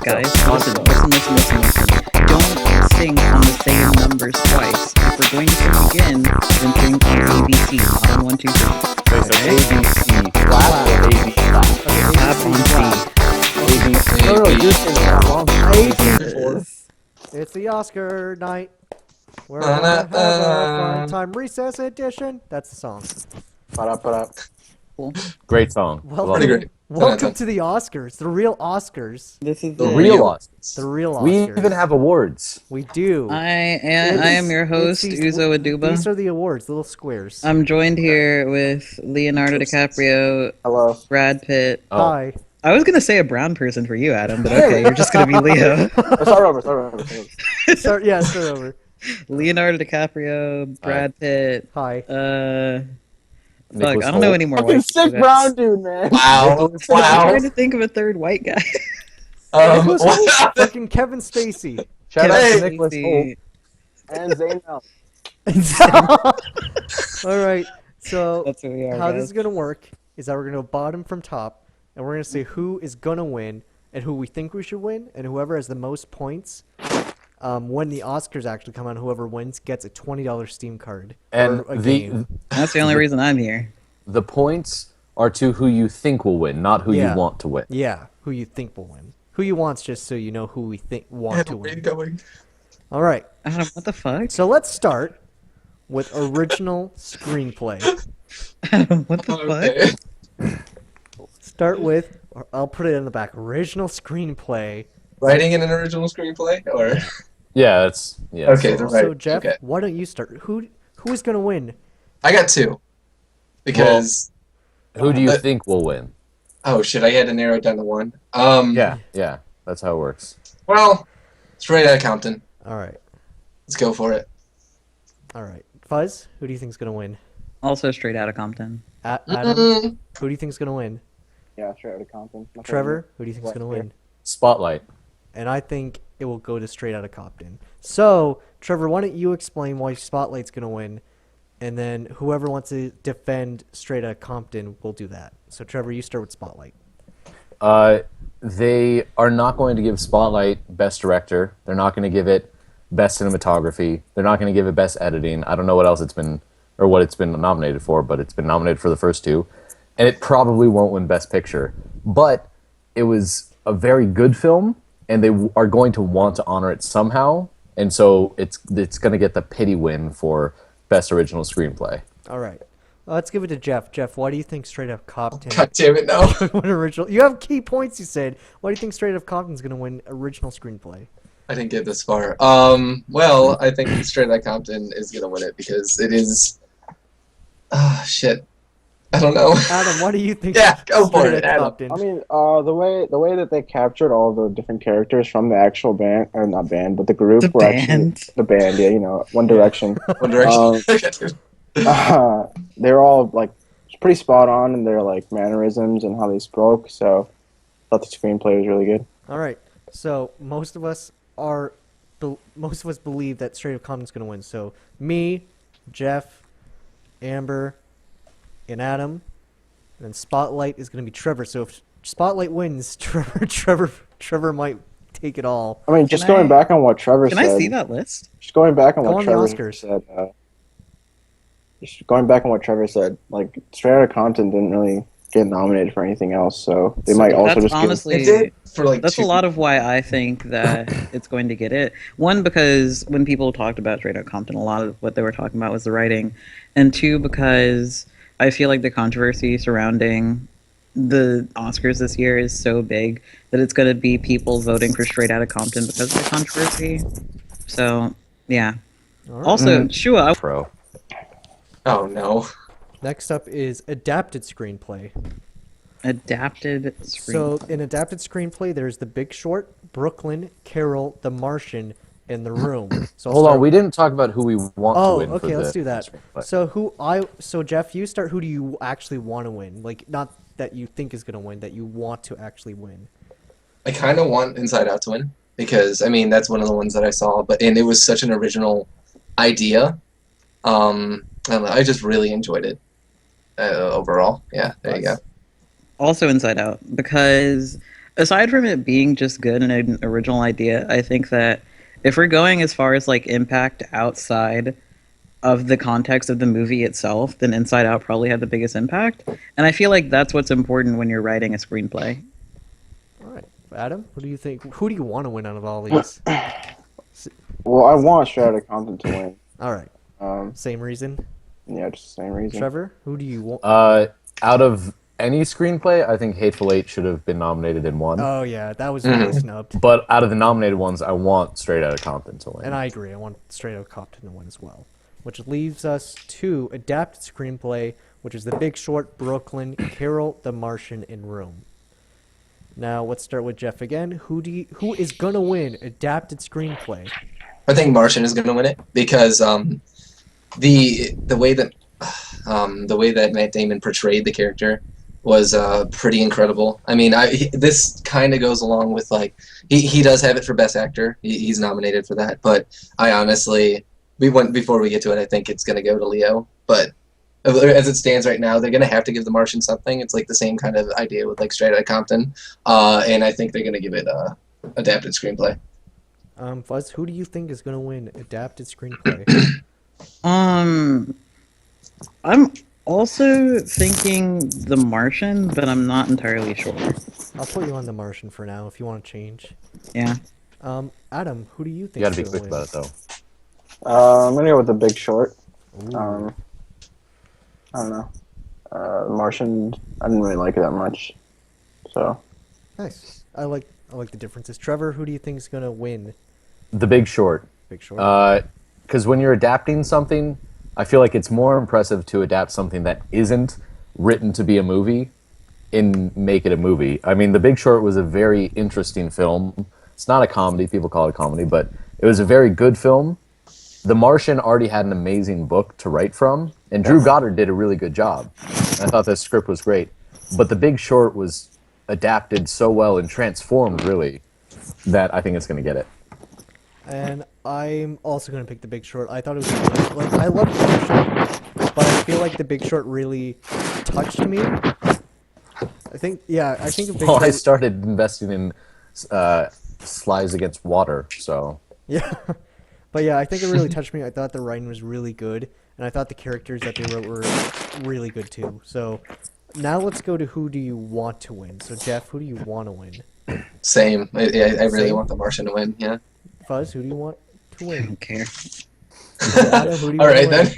Guys, listen. Don't sing on the same numbers twice. If we're going to sing again, then sing on ABC. Not on 1, 2, 3. Wait, so ABC flat or AB flat? Tap on C. ABC. No, you're saying that wrong. Yes. It's the Oscar night. We're gonna have a fun time. Recess edition. That's the song. Ba-da-ba-da. Cool. Great song. Pretty great. Welcome to the Oscars. The real Oscars. This is The it. real Oscars. The real Oscars. We even have awards. We do. I am your host, It's Uzo Aduba. These are the awards, little squares. I'm joined here with Leonardo DiCaprio, Hello. Brad Pitt. Oh. Hi. I was gonna say a brown person for you, Adam, but okay, you're just gonna be Leo. Start over. Start over. Leonardo DiCaprio, Brad Pitt. Hi. Fuck, I don't know any more white sick guys. brown dude, man. Wow. I'm Wow. trying to think of a third white guy. Fucking Kevin Spacey. Shout out Kevin to Nicholas Spacey. Holt and Zayn Malik. All right. So That's what we are. how guys. this is gonna work is that we're gonna go bottom from top, and we're gonna say who is gonna win and who we think we should win, and whoever has the most points. When the Oscars actually come out, whoever wins gets a $20 Steam card. And or a game. That's the only reason I'm here. the points are to who you think will win, not who Yeah. you want to win. Yeah, who you think will win. Who you want's just so you know who we think want to win. Going. All right. Adam, what the fuck? So let's start with original screenplay. Adam, what the Okay. Start with, or I'll put it in the back, original screenplay. Writing in an original screenplay, or Yeah, that's Okay, so- the right. So Jeff, okay. why don't you start? Who is gonna win? I got two. Because Who do you think will win? oh shit, I had to narrow it down to one. Yeah, that's how it works. Well, straight out of Compton. All right. Let's go for it. All right. Fuzz, who do you think's gonna win? Also straight out of Compton. Adam, Mm-mm. who do you think's gonna win? Yeah, straight out of Compton. Trevor, who do you think's gonna win? Spotlight. And I think it will go to Straight Outta Compton. So, Trevor, why don't you explain why Spotlight's gonna win, and then whoever wants to defend Straight Outta Compton will do that. So, Trevor, you start with Spotlight. They are not going to give Spotlight Best Director. They're not going to give it Best Cinematography. They're not going to give it Best Editing. I don't know what else it's been, or what it's been nominated for, but it's been nominated for the first two. And it probably won't win Best Picture. But it was a very good film, and they are going to want to honor it somehow. And so it's going to get the pity win for Best Original Screenplay. All right. Let's give it to Jeff. Jeff, why do you think Straight Outta Compton God damn it, no. win original? You have key points, you said. Why do you think Straight Outta Compton's going to win original screenplay? I didn't get this far. Well, I think Straight Outta Compton is gonna win it because it is. Ah, shit. I don't know. Adam, why do you think Yeah, go for Straight it, Outta Adam. Compton? I mean, the way that they captured all the different characters from the actual band, or not band, but the group The were actually band. the band. Yeah, you know, One Direction. One Direction. They're all like pretty spot on in their like mannerisms and how they spoke. So, I thought the screenplay was really good. All right. So most of us believe that Straight Outta Compton's going to win. So me, Jeff, Amber, and Adam, and then Spotlight is going to be Trevor. So if Spotlight wins, Trevor might take it all. I mean, just Can going I- back on what Trevor Can said. I see that list? Just going back on Go what on the Trevor Oscars. said. Just going back on what Trevor said, like Straight Outta Compton didn't really get nominated for anything else, so they might also That's just honestly. It did for like That's two. a lot of why I think that it's going to get it. One, because when people talked about Straight Outta Compton, a lot of what they were talking about was the writing. And two, because I feel like the controversy surrounding the Oscars this year is so big that it's going to be people voting for Straight Outta Compton because of the controversy. So, yeah. All right. Also, Shua, Pro. Oh no. Next up is adapted screenplay. adapted So screenplay. in adapted screenplay, there's The Big Short, Brooklyn, Carol, The Martian, and The Room. So I'll Hold start- on, we didn't talk about who we want to Oh, win. for okay, let's the do that. screenplay. So Jeff, you start. Who do you actually want to win? Like, not that you think is going to win, that you want to actually win. I kind of want Inside Out to win because I mean that's one of the ones that I saw, and it was such an original idea. I don't know, I just really enjoyed it overall. Yeah, there you go. Also Inside Out, because aside from it being just good and an original idea, I think that if we're going as far as like impact outside of the context of the movie itself, then Inside Out probably had the biggest impact. And I feel like that's what's important when you're writing a screenplay. All right, Adam, what do you think? Who do you want to win out of all these? Well, I want Straight Outta Compton to win. All right, Um, same reason. yeah, just the same reason. Trevor, who do you want? Out of any screenplay, I think Hateful Eight should have been nominated and won. Oh yeah, that was really snubbed. But out of the nominated ones, I want Straight Outta Compton to win. And I agree. I want Straight Outta Compton to win as well. Which leaves us to adapted screenplay, which is The Big Short, Brooklyn, Carol, The Martian, and Room. Now let's start with Jeff again. Who is gonna win adapted screenplay? I think Martian is going to win it because the way that Matt Damon portrayed the character was pretty incredible. I mean, this kind of goes along with like he does have it for Best Actor. He's nominated for that, but I honestly before we get to it, I think it's going to go to Leo. But as it stands right now, they're going to have to give The Martian something. It's like the same kind of idea with like Straight Outta Compton, and I think they're going to give it adapted screenplay. Fuzz, who do you think is gonna win adapted screenplay? I'm also thinking The Martian, but I'm not entirely sure. I'll put you on The Martian for now if you want to change. Yeah. Adam, who do you think You gotta is be gonna quick win? about it, though. I'm gonna go with The Big Short. Ooh. I don't know. Martian, I didn't really like it that much. So, Nice. I like the differences. Trevor, who do you think is gonna win? The Big Short. Big Short. Because when you're adapting something, I feel like it's more impressive to adapt something that isn't written to be a movie and make it a movie. I mean, The Big Short was a very interesting film. It's not a comedy. People call it a comedy, but it was a very good film. The Martian already had an amazing book to write from, and Drew Goddard did a really good job. I thought the script was great. But The Big Short was adapted so well and transformed, really, that I think it's going to get it. And I'm also gonna pick The Big Short. I thought it was really, like I love The Big Short, but I feel like The Big Short really touched me. I think The Big Oh, Short. I started investing in Slides Against Water, so... Yeah, but yeah, I think it really touched me. I thought the writing was really good, and I thought the characters that they wrote were really good too. So now let's go to who do you want to win. So Jeff, who do you want to win? Same. I really Same? want The Martian to win. Yeah. Fuzz, who do you want to I win? don't care. Adam, who do you All want right to win? then.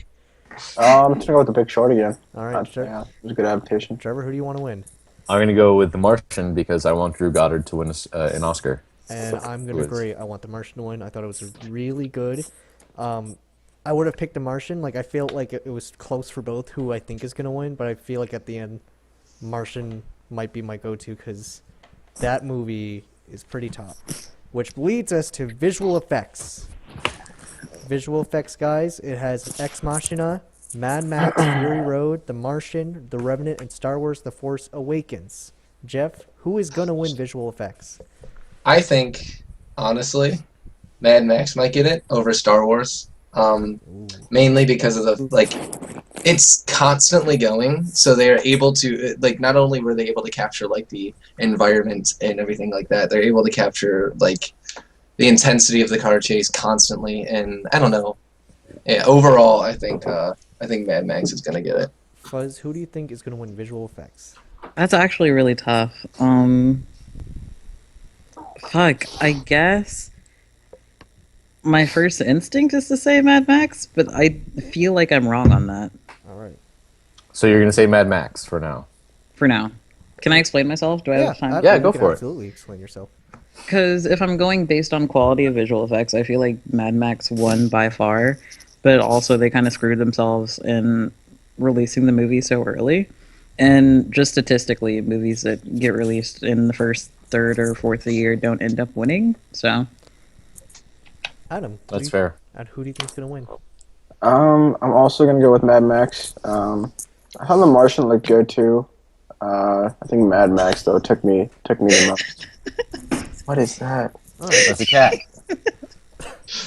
I'm just gonna go with The Big Short again. All right, Yeah, it was a good adaptation. Trevor, who do you want to win? I'm going to go with The Martian because I want Drew Goddard to win an Oscar. And I'm gonna Who is? agree. I want The Martian to win. I thought it was really good. I would have picked The Martian. Like I felt like it was close for both. Who I think is gonna win, but I feel like at the end, Martian might be my go-to because that movie is pretty top. Which leads us to visual effects. Visual effects, guys. It has Ex Machina, Mad Max, Fury Road, The Martian, The Revenant, and Star Wars: The Force Awakens. Jeff, who is gonna win visual effects? I think, honestly, Mad Max might get it over Star Wars. Mainly because of the, like, it's constantly going, so they're able to, like, not only were they able to capture, like, the environment and everything like that, they're able to capture, like, the intensity of the car chase constantly, and I don't know. Yeah, overall, I think Mad Max is gonna get it. Fuzz, who do you think is gonna win visual effects? That's actually really tough. Fuck, I guess my first instinct is to say Mad Max, but I feel like I'm wrong on that All right. So you're going to say Mad Max for now. for now. Can I explain myself? Do I have time? Yeah, you go can for it. Absolutely, explain yourself. Because if I'm going based on quality of visual effects, I feel like Mad Max won by far, but also they kind of screwed themselves in releasing the movie so early. And just statistically, movies that get released in the first third or fourth of the year don't end up winning. So Adam, That's fair. Who do you think is gonna win? I'm also gonna go with Mad Max. I thought The Martian looked good too. I think Mad Max though took me the most. What is that? All right. That's a cat.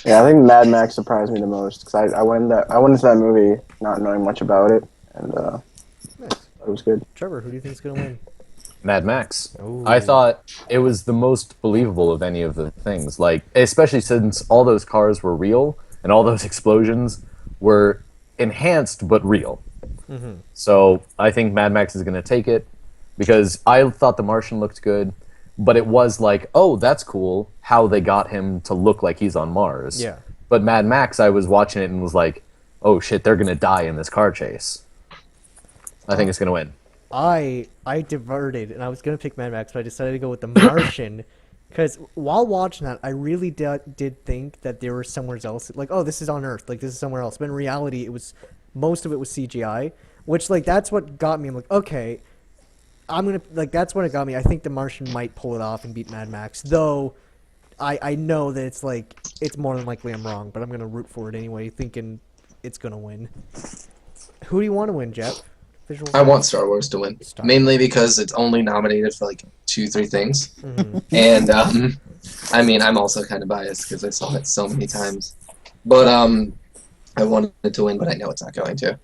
Yeah, I think Mad Max surprised me the most because I went into that movie not knowing much about it, and Nice. it was good. Trevor, who do you think is gonna win? Mad Max. Ooh. I thought it was the most believable of any of the things. Like, especially since all those cars were real and all those explosions were enhanced but real. So I think Mad Max is going to take it because I thought The Martian looked good, but it was like, oh, that's cool how they got him to look like he's on Mars. Yeah. But Mad Max, I was watching it and was like, oh shit, they're going to die in this car chase. I think it's going to win. I diverted, and I was gonna pick Mad Max, but I decided to go with The Martian, because while watching that, I really did think that there was somewhere else. Like, oh, this is on Earth. Like, this is somewhere else. But in reality, it was most of it was CGI, which like that's what got me. I'm like, okay, I'm gonna like that's what it got me. I think The Martian might pull it off and beat Mad Max, though. I know that it's more than likely I'm wrong, but I'm gonna root for it anyway, thinking it's gonna win. Who do you want to win, Jeff? Visual I want Star Wars to win, Star mainly because it's only nominated for like 2-3 things, Mhm. and I mean I'm also kind of biased because I saw it so many times, but I wanted it to win, but I know it's not going to.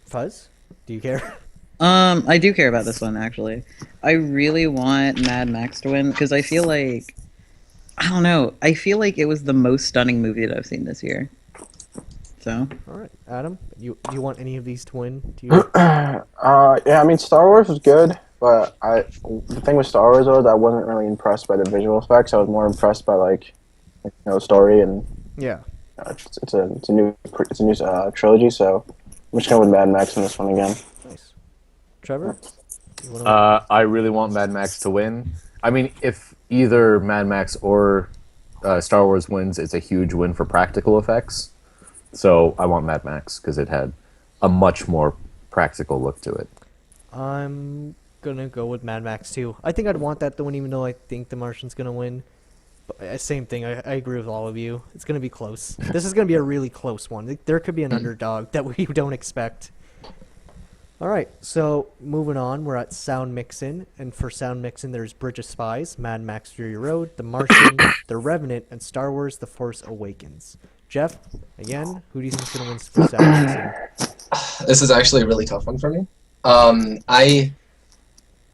Fuzz, do you care? I do care about this one actually. I really want Mad Max to win because I feel like I don't know. I feel like it was the most stunning movie that I've seen this year. So All right, Adam, do you want any of these to win? Do you? Yeah, I mean, Star Wars was good, but the thing with Star Wars was I wasn't really impressed by the visual effects. I was more impressed by story and Yeah. it's a new trilogy. So I'm just going with Mad Max in this one again. Nice. Trevor, you want I really want Mad Max to win. I mean, if either Mad Max or Star Wars wins, it's a huge win for practical effects. So I want Mad Max because it had a much more practical look to it. I'm gonna go with Mad Max too. I think I'd want that to win, even though I think The Martian's gonna win. But same thing. I agree with all of you. It's gonna be close. This is gonna be a really close one. There could be an underdog that we don't expect. All right, so moving on, we're at sound mixing, and for sound mixing, there's Bridge of Spies, Mad Max Fury Road, The Martian, The Revenant, and Star Wars: The Force Awakens. Jeff, again, who do you think is gonna win for sound mixing? This is actually a really tough one for me.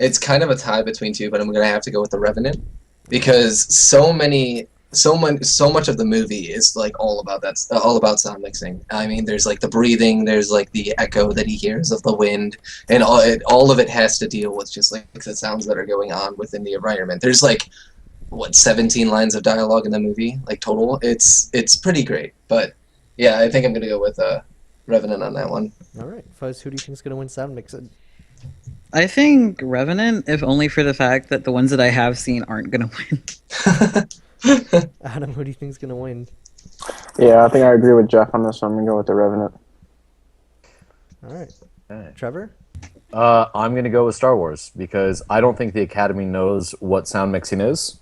It's kind of a tie between two, but I'm gonna have to go with The Revenant because so much of the movie is like all about sound mixing. I mean, there's like the breathing, there's like the echo that he hears of the wind, and all of it has to deal with just like the sounds that are going on within the environment. There's like 17 lines of dialogue in the movie, like total. It's pretty great, but yeah, I think I'm gonna go with Revenant on that one. All right, Fuzz, who do you think is gonna win sound mixing? I think Revenant, if only for the fact that the ones that I have seen aren't gonna win. Adam, who do you think is gonna win? Yeah, I think I agree with Jeff on this one. I'm gonna go with The Revenant. All right, Alright. Trevor. I'm going to go with Star Wars because I don't think the Academy knows what sound mixing is.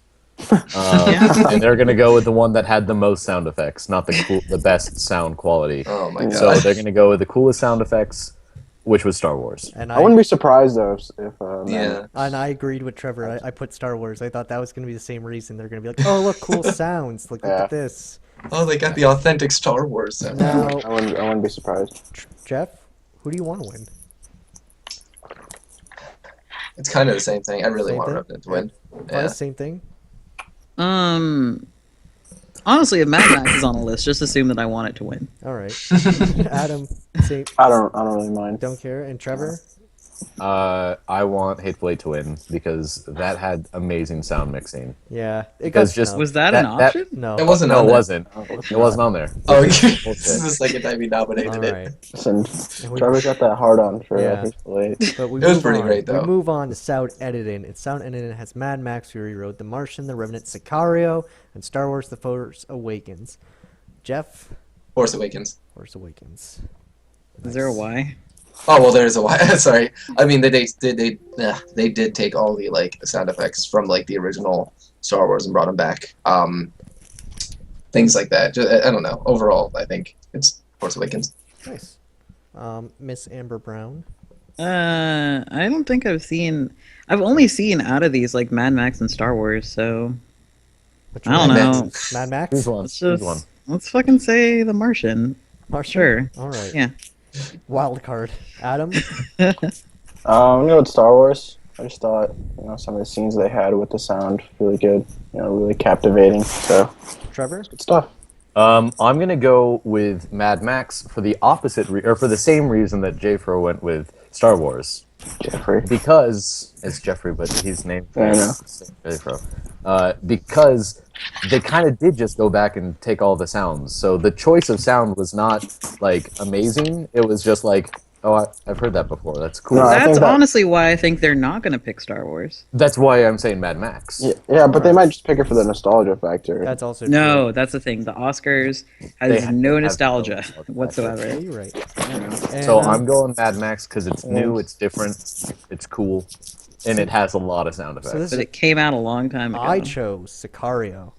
And they're going to go with the one that had the most sound effects, not the best sound quality. Oh my god. So they're going to go with the coolest sound effects, which was Star Wars. And I wouldn't be surprised though if Yeah. And I agreed with Trevor. I put Star Wars. I thought that was going to be the same reason. They're going to be like, oh, look, cool sounds. Look Yeah. at this. Oh, they got the authentic Star Wars sound. Now, I wouldn't be surprised. Jeff, who do you want to win? It's kind of the same thing. I really Same want thing? Revenant to win. Fuzz, Yeah. same thing. Honestly, if Mad Max is on a list, just assume that I want it to win. All right. Adam, same. I don't really mind. Don't care. And Trevor? I want Hateful Eight to win because that had amazing sound mixing. Yeah. It Because got just- snubbed. Was that an option? No. It wasn't No, on it there. wasn't. It wasn't on there. Oh, Bullshit. this is the second time he nominated All it. right. Listen, And we- Trevor's got that hard on for Yeah. Hateful Eight. But we It was move pretty on. great, though. We move on to sound editing. And sound editing has Mad Max Fury Road, The Martian, The Revenant, Sicario, and Star Wars: The Force Awakens. Jeff, Force Awakens. Force Awakens. Is there a Y? Oh well, there's a why. Sorry. I mean, they did take all the like sound effects from like the original Star Wars and brought them back. Things like that. I don't know. Overall, I think it's Force Awakens. Nice. Miss Amber Brown. I don't think I've seen. I've only seen out of these like Mad Max and Star Wars, so Which I don't one? Mad know. Mad Max? Who's one? Let's Who's just one? let's fucking say The Martian. Martian? Sure. All right. Yeah. Wild card. Adam? I'm gonna go with Star Wars. I just thought, some of the scenes they had with the sound really good, really captivating. So, Trevor? good stuff. I'm gonna go with Mad Max for the opposite, or for the same reason that J-Fro went with Star Wars. Jeffrey. Because it's Jeffrey, but he's named I know. J-Fro. Because they kind of did just go back and take all the sounds. So the choice of sound was not like amazing. It was just like, oh, I've heard that before. That's cool. No, I That's think that- honestly why I think they're not going to pick Star Wars. That's why I'm saying Mad Max. Yeah, but they might just pick it for the nostalgia factor. That's also No, true. that's the thing. The Oscars They has have no no nostalgia nostalgia. whatsoever. Yeah, you're right. And, So I'm going Mad Max because it's new, it's different, it's cool, and it has a lot of sound effects. So this But it came out a long time ago. I chose Sicario.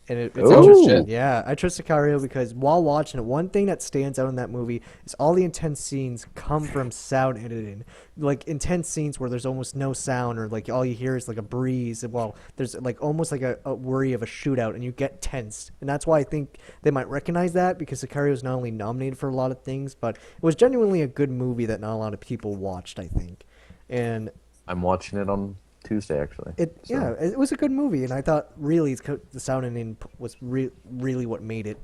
And it's Ooh. interesting. Yeah, I chose Sicario because while watching it, one thing that stands out in that movie is all the intense scenes come from sound editing. Like intense scenes where there's almost no sound, or like all you hear is like a breeze. Well, there's like almost like a worry of a shootout, and you get tensed. And that's why I think they might recognize that, because Sicario is not only nominated for a lot of things, but it was genuinely a good movie that not a lot of people watched, I think. And I'm watching it on Tuesday, actually. yeah, it was a good movie, and I thought really the sound editing was really what made it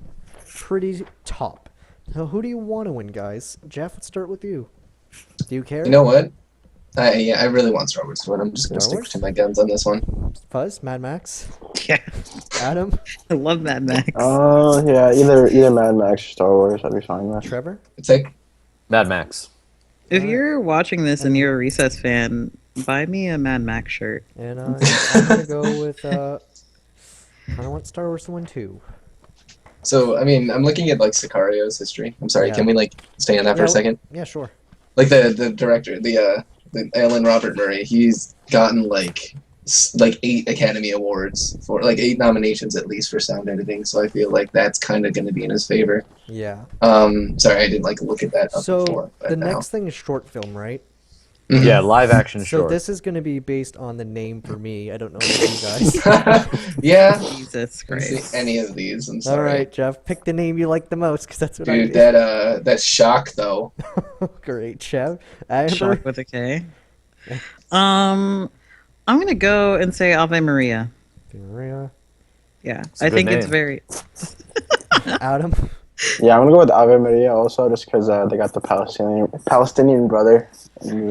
pretty top. So who do you want to win, guys? Jeff, let's start with you. Do you care? You know what? I really want Star Wars to win. I'm just gonna Star stick Wars? to my guns on this one. Fuzz, Mad Max, Yeah, Adam, I love Mad Max. Yeah, either Mad Max or Star Wars, I'd be fine with. Trevor. It's like Mad Max. If you're watching this and you're a Recess fan, buy me a Mad Max shirt. And I'm gonna go with I want Star Wars to win too. so. I mean, I'm looking at like Sicario's history. I'm sorry. Yeah. Can we like stay on that for a second? Yeah, sure. Like the director, the Alan Robert Murray. He's gotten like 8 Academy Awards for like 8 nominations at least for sound editing. So I feel like that's kind of going to be in his favor. Yeah. Sorry, I didn't like look at that up So before. But the now. next thing is short film, right? Mhm. Yeah, live action So short. this is gonna be based on the name for me. I don't know about you guys. Yeah. Jesus I didn't Christ. see any of these. I'm All sorry. right, Jeff, pick the name you like the most, because that's what I Dude, do. that shock though. Great, Jeff. Amber. Shock with a K. I'm gonna go and say Ave Maria. Maria. Yeah, It's a I good think it's name. very. Adam. Yeah, I'm gonna go with Ave Maria also, just because they got the Palestinian brother in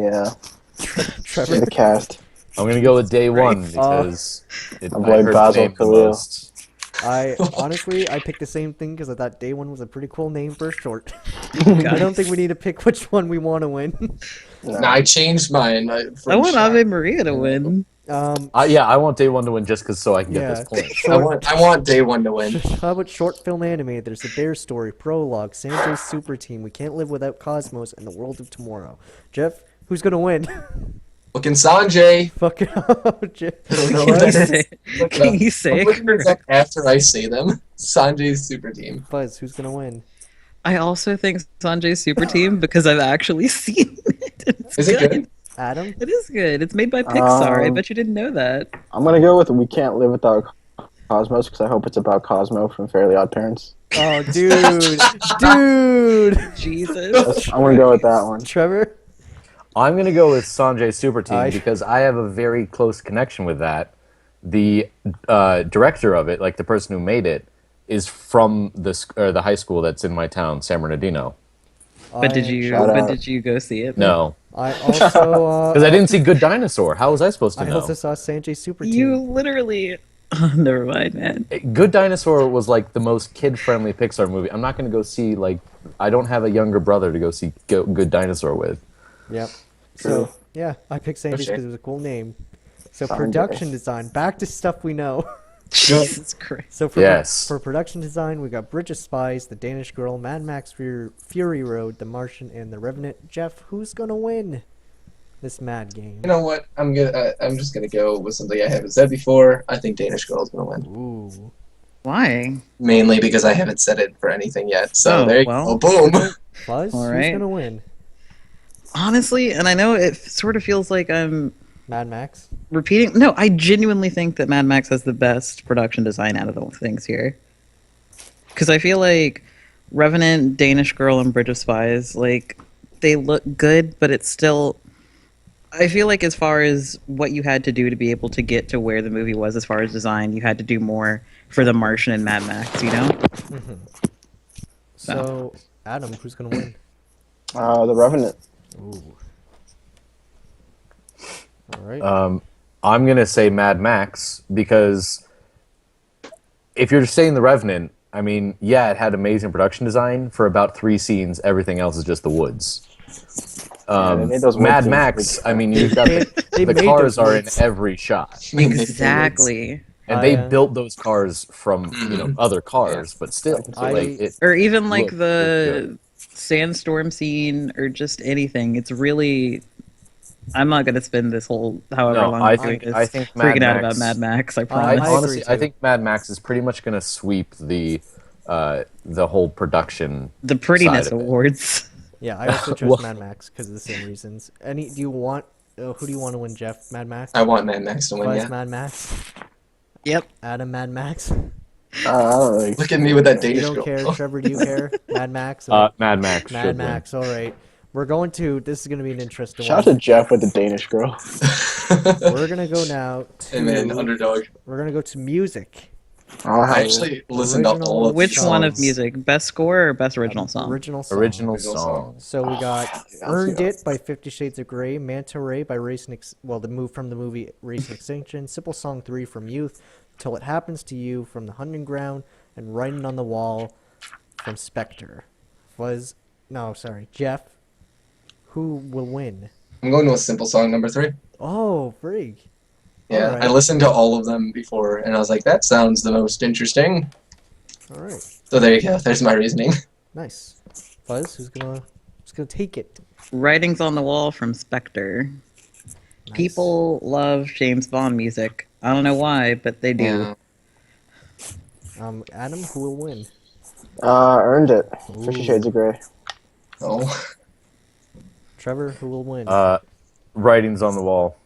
Trevor. the cast. I'm gonna go with Day One Oh. because I My boy heard the Basil name the Khalil. most. I honestly picked the same thing because I thought Day One was a pretty cool name for a short. I don't think we need to pick which one we want to win. No. No, I changed mine. I want Ave Maria to win. Yeah, I want Day One to win just because so I can get Yeah. this point. I want Day One to win. How about short film animated? There's the Bear Story, Prologue, Sanjay's Super Team, We Can't Live Without Cosmos, and The World of Tomorrow. Jeff, who's gonna win? Looking Sanjay. Fucking Jeff. I don't know Can what you that is. say, Look it can up. you say I'm it looking this correct? up after I say them. Sanjay's super team. Fuzz, who's gonna win? I also think Sanjay's Super Team because I've actually seen it. It's Is it good? Adam? It is good. It's made by Pixar. I Um, bet you didn't know that. I'm gonna go with We Can't Live Without Cosmos, because I hope it's about Cosmo from Fairly Odd Parents. Oh, dude! Jesus. I'm gonna go with that one. Trevor? I'm gonna go with Sanjay's Super Team I- because I have a very close connection with that. The director of it, like the person who made it, is from the high school that's in my town, San Bernardino. But did you? Shout But out. did you go see it? No, I also, because I didn't see Good Dinosaur. How was I supposed to I know? also saw Sanjay's Super Team. You literally. Oh, never mind, man. Good Dinosaur was like the most kid-friendly Pixar movie. I'm not gonna go see I don't have a younger brother to go see Good Dinosaur with. Yep. So, yeah, I picked Sanjay's sure. because it was a cool name. So, Sanjay. production design. Back to stuff we know. Jesus Christ. So for Yes. for production design, we got Bridge of Spies, The Danish Girl, Mad Max Fury Road, The Martian, and The Revenant. Jeff, who's gonna win this mad game? You know what? I'm just gonna go with something I haven't said before. I think Danish Girl is gonna win. Ooh. Why? Mainly because I haven't said it for anything yet. So Oh, there you well. go. Boom. Buzz, All who's right. gonna win? Honestly, and I know it sort of feels like I'm Mad Max. repeating. No, I genuinely think that Mad Max has the best production design out of the things here. Because I feel like Revenant, Danish Girl, and Bridge of Spies, like, they look good, but it's still. I feel like as far as what you had to do to be able to get to where the movie was, as far as design, you had to do more for The Martian and Mad Max. You know. So, Adam, who's gonna win? The Revenant. Ooh. All right. I'm gonna say Mad Max because if you're saying The Revenant, I mean, yeah, it had amazing production design for about 3 scenes. Everything else is just the woods. They made those wood Mad scenes Max, big. I mean, you've got They the made cars those are in woods. every shot, Exactly. and I, they uh, built those cars from other cars, but still, I- like it. Or even like looked really good. the sandstorm scene, or just anything. It's really. I'm not gonna spend this whole however No, long I I'm doing think this Mad freaking out Max- about Mad Max. I I promise. Honestly, agree, I too. think Mad Max is pretty much gonna sweep the whole production. The prettiness side of it. awards. Yeah, I also chose Well- Mad Max because of the same reasons. Do you want? Who do you want to win, Jeff? Mad Max. I want Mad Max to win. Buzz Yeah. Mad Max. Yep. Adam Mad Max. I don't really. Look at me with that You Danish don't girl. care, Trevor? Do you care? Mad Max. Mad Max. Mad should Max. All right. We're going to. This is going to be an interesting Shout out to one. Jeff with the Danish girl. We're gonna go now to. Hey man, underdog. We're gonna go to music. Oh, I actually listened to all of Which these one of songs. music? Best score or best original song? Original win. song. Original Original song. So we got let's "Earned go. It" by 50 Shades of Grey, "Manta Ray" by the move from the movie Race and Extinction, "Simple Song 3" from Youth, "Till It Happens to You" from The Hunting Ground, and "Writing on the Wall" from Spectre. Jeff, who will win? I'm going with Simple Song number 3. Oh, frig. Yeah, Alright. I listened to all of them before, and I was like, that sounds the most interesting. All right, So there you go. There's my reasoning. nice. Fuzz, who's gonna take it? Writings on the Wall from Spectre. Nice. People love James Bond music. I don't know why, but they do. Yeah. Adam, who will win? Earned It. Ooh. 50 Shades of Grey. Oh. Trevor, who will win? Writings on the Wall.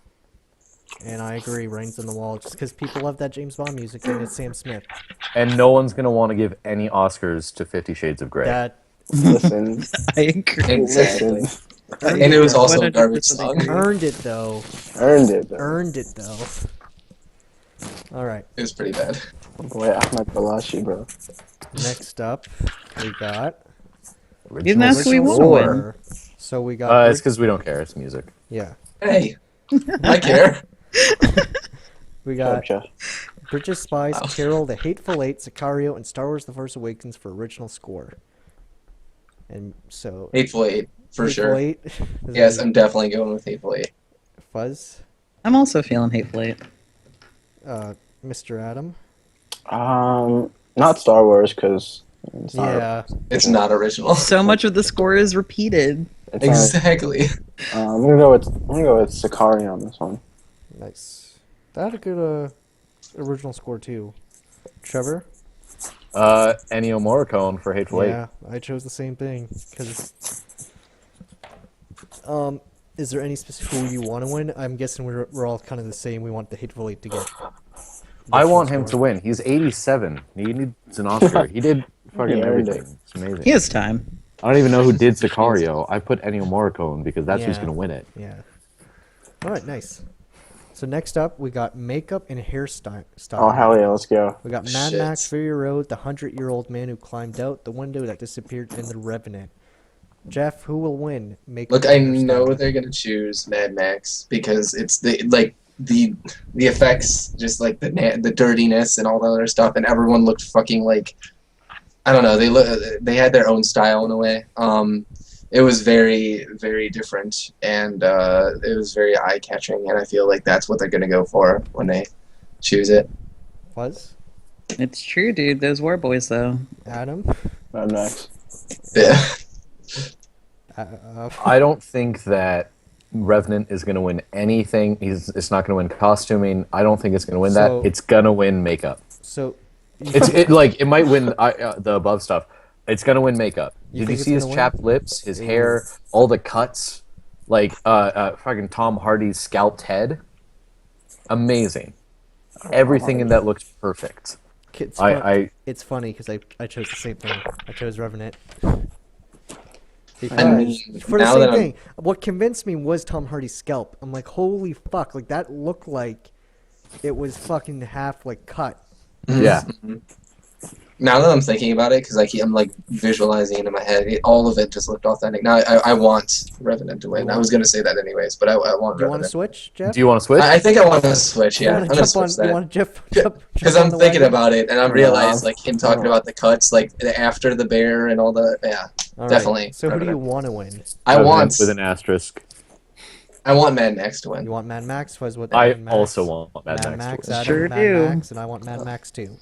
And I agree, Writings on the Wall, just because people love that James Bond music, and it's Sam Smith. And no one's gonna want to give any Oscars to 50 Shades of Grey. That Listen. I agree. Exactly. Listen. And it was also a 100% garbage song. agree. earned it though. Earned it. Though. Earned it though. All right. It was pretty bad. Boy, Ahmed Balashi, bro. Next up, we got You didn't ask who we original want to win. score. So we got It's because we don't care. It's music. yeah. Hey, I care. We got Jeff. Bridge of Spies, Wow. Carol, The Hateful Eight, Sicario, and Star Wars: The Force Awakens for original score. And so Hateful Eight, for Hateful sure. Eight. Is Yes, that I'm definitely going with Hateful Eight. Fuzz. I'm also feeling Hateful Eight. Mr. Adam. Not Star Wars, because it's not. Yeah. It's not original. So much of the score is repeated. It's not- Exactly. I'm gonna go with Sicario on this one. Nice. That had a good original score too. Trevor. Ennio Morricone for Hateful Eight. Yeah, I chose the same thing because. Is there any specific who you want to win? I'm guessing we're all kind of the same. We want the Hateful Eight to get. I want him to win. He's 87. He needs an Oscar. He did fucking He earned everything. It's amazing. He has time. I don't even know who did Sicario. I put Ennio Morricone because that's who's Yeah. going to win it. Yeah. All right, nice. So next up, we got makeup and hairstyle. Oh hell yeah, let's go. We got Mad Shit. Max Fury Road, the 100-year-old man who climbed out the window that disappeared, and the Revenant. Jeff, who will win? Makeup Look, I and hairstyle? know they're gonna choose Mad Max because it's the effects, just like the dirtiness and all that other stuff, and everyone looked fucking like, I don't know. They had their own style in a way. It was very, very different, and it was very eye catching, and I feel like that's what they're gonna go for when they choose it. Fuzz? It's true, dude. Those war boys, though. Adam? Mad Max. Yeah. I don't think that Revenant is going to win anything. It's not going to win costuming. I don't think it's going to win So- that. It's going to win makeup. So, It might win the above stuff. It's going to win makeup. You Did think you it's see his gonna win? chapped lips, his hair, all the cuts? Like fucking Tom Hardy's scalped head? Amazing. Everything in that looks perfect. it's, I it's funny because I chose the same thing. I chose Revenant. Because mean, for the now same that I'm- thing, what convinced me was Tom Hardy's scalp. I'm like, holy fuck! Like that looked like it was fucking half like cut. Yeah. Now that I'm thinking about it, because I'm like visualizing it in my head, all of it just looked authentic. Now I want Revenant to win. I was gonna say that anyways, but I want Do you want to Revenant. switch, Jeff? Do you want to switch? I think I want to switch. You Yeah, want I'm to gonna jump on? switch You that. want to jump Because on I'm the thinking wagon? about it, and I Yeah. realized like him talking about the cuts, like after the bear and all the All right. definitely. So who do you Revenant. want to win? I Revenant want with an asterisk. Mad Max to You win. want Mad Max? Was what? I Mad Max? also want Mad Mad Max Max. to win. Adam, Sure Mad do. Max, and I want Mad Max too.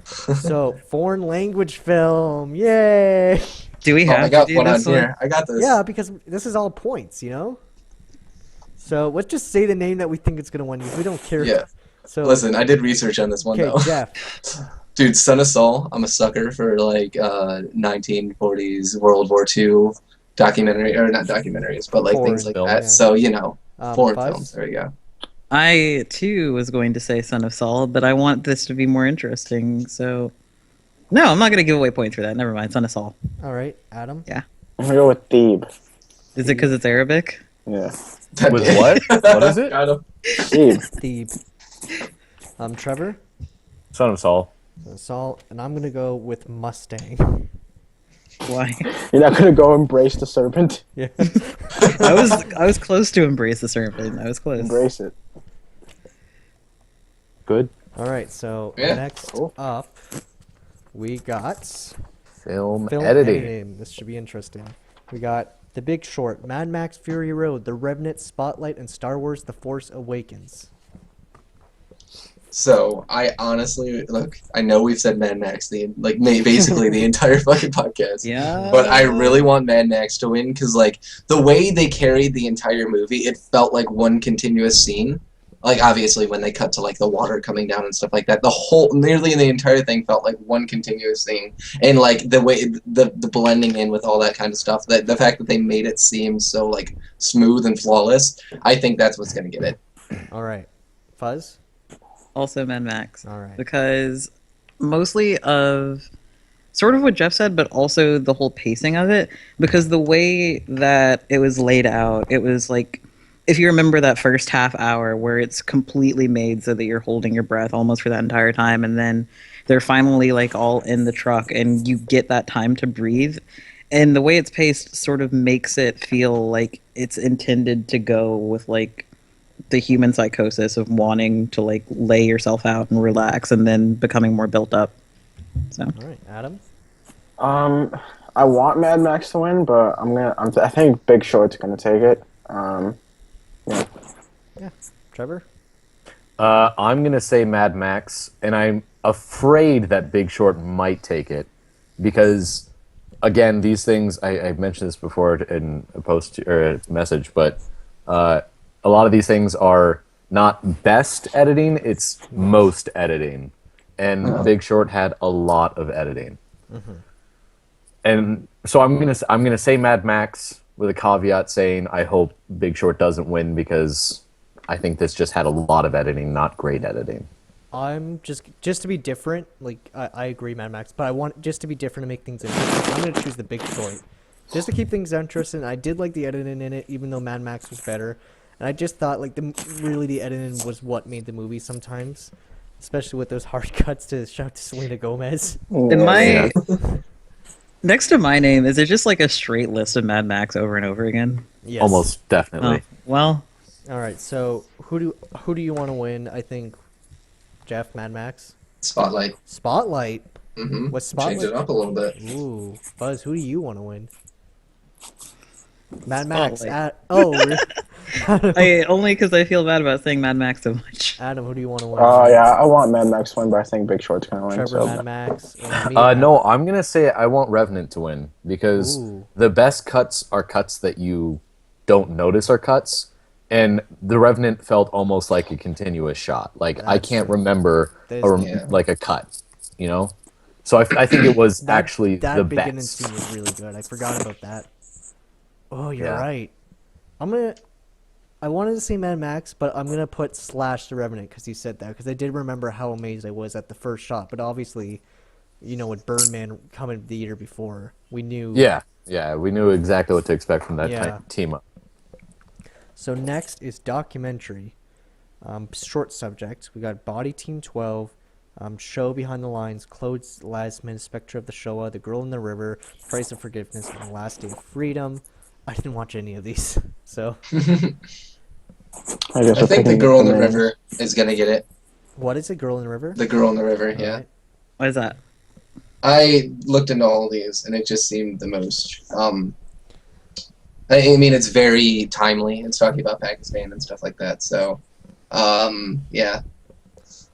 So foreign language film, yay! Do we Oh, I have to got do one on this one? here. I got this. Yeah, because this is all points, you know. So let's just say the name that we think it's gonna win. We don't care. Yeah. So Listen, I did research on this one okay, though. Jeff. Dude, Son of Saul. I'm a sucker for like 1940s World War II documentary, or not documentaries, but like things like Foreign that. film, yeah. So you know, foreign Fuzz? films. There you go. I too was going to say Son of Saul, but I want this to be more interesting. So, no, I'm not going to give away points for that. Never mind. Son of Saul. All right, Adam. Yeah. I'm gonna go with Thebe. Is it because it's Arabic? Yeah. With what? What is it? Got him. Thebe. Thebe. Trevor. Son of Saul. Saul, and I'm gonna go with Mustang. Why? You're not gonna go embrace the serpent. Yeah. I was close to embrace the serpent. I was close. Embrace it. Good. All right. So Yeah. next Cool. up, we got Film, film editing. This should be interesting. We got The Big Short, Mad Max Fury Road, The Revenant, Spotlight, and Star Wars: The Force Awakens. So I honestly look. I know we've said Mad Max basically the entire fucking podcast. Yeah. But I really want Mad Max to win because like the way they carried the entire movie, it felt like one continuous scene. Like obviously when they cut to like the water coming down and stuff like that, nearly the entire thing felt like one continuous thing. And like the way the blending in with all that kind of stuff, that the fact that they made it seem so like smooth and flawless, I think that's what's gonna get it. All right, Fuzz. Also Mad Max. All right. Because mostly of sort of what Jeff said, but also the whole pacing of it. Because the way that it was laid out, it was like, if you remember that first half hour where it's completely made so that you're holding your breath almost for that entire time, and then they're finally like all in the truck and you get that time to breathe. And the way it's paced sort of makes it feel like it's intended to go with like the human psychosis of wanting to like lay yourself out and relax and then becoming more built up. So All right, Adam. I want Mad Max to win, but I think Big Short's gonna take it. Yeah. Yeah, Trevor. I'm gonna say Mad Max, and I'm afraid that Big Short might take it because, again, these things I've mentioned this before in a post or a message, but a lot of these things are not best editing; it's most editing, and Big Short had a lot of editing, and so I'm gonna say Mad Max with a caveat saying I hope Big Short doesn't win because I think this just had a lot of editing, not great editing. I'm just to be different. Like I agree, Mad Max, but I want just to be different to make things interesting. I'm gonna choose The Big Short, just to keep things interesting. I did like the editing in it, even though Mad Max was better. And I just thought like the editing was what made the movie sometimes, especially with those hard cuts to shout to Selena Gomez. in my Yeah. next to my name, is it just like a straight list of Mad Max over and over again? Yes. Almost definitely. Oh, well, All right. So who do you want to win? I think Jeff, Mad Max, Spotlight. Spotlight. Mm-hmm. What's Spotlight? Change it up a little bit. Ooh, Buzz, who do you want to win? Mad Max. Spotlight. Only because I feel bad about saying Mad Max so much. Adam, who do you want to win? Yeah, I want Mad Max to win, but I think Big Short's gonna win. Trevor, So Mad Max. And me, No, I'm gonna say I want Revenant to win because Ooh. the best cuts are cuts that you don't notice are cuts, and the Revenant felt almost like a continuous shot. Like I That's can't true. remember Yeah. like a cut, you know. So I think it was that, actually that the beginning best. scene was really good. I forgot about that. Oh, you're Yeah. right. I wanted to say Mad Max, but I'm gonna put / The Revenant because you said that. Because I did remember how amazed I was at the first shot. But obviously, with Birdman coming the year before, we knew. Yeah, Yeah, we knew exactly what to expect from that Yeah. team up. So next is documentary. Short subject. We got Body Team 12, Show Behind the Lines, Claude Lasman, Spectre of the Shoah, The Girl in the River, Price of Forgiveness, and The Last Day of Freedom. I didn't watch any of these, so I guess I we're think the picking girl in the names. river is gonna get it. what is it? Girl in the River? The girl in the river, All yeah. right. What is that? I looked into all these, and it just seemed the most. I mean, it's very timely. It's talking about Pakistan and stuff like that. So, yeah,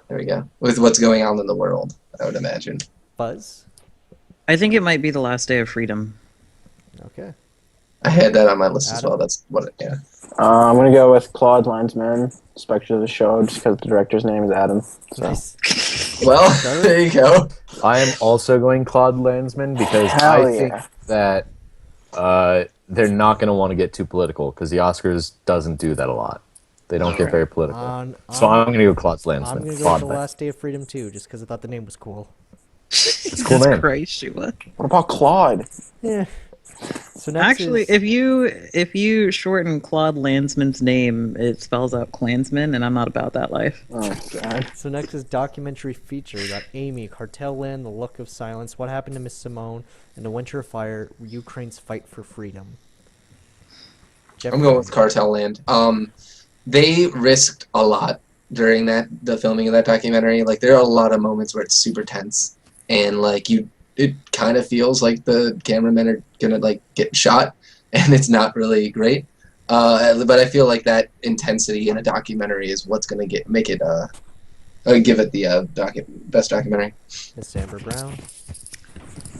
there we go. With what's going on in the world, I would imagine. Buzz. I think it might be the last day of freedom. Okay. I had that on my list as Adam? well. That's what. Yeah. I'm gonna go with Claude Landsman, Spectre of the Show, just because the director's name is Adam. So. Nice. Well, Trevor? there you go. I am also going Claude Landsman because Hell I think yeah. that they're not going to want to get too political because the Oscars doesn't do that a lot. They don't get very political. So I'm going to go Claude Landsman. I'm gonna go Claude with The Lan- Last Day of Freedom too, just because I thought the name was cool. Jesus cool name. Christ, Shua. What about Claude? Yeah. So next Actually, is, if you shorten Claude Landsman's name, it spells out Klansman, and I'm not about that life. Oh God. so next is documentary feature. We got Amy, Cartel Land, The Look of Silence, What Happened to Miss Simone, and The Winter of Fire, Ukraine's Fight for Freedom. I'm going with Cartel Land. They risked a lot during the filming of that documentary. Like, there are a lot of moments where it's super tense, and like it kind of feels like the cameramen are gonna like get shot, and it's not really great. But I feel like that intensity in a documentary is what's gonna make it give it the best documentary. Miss Amber Brown.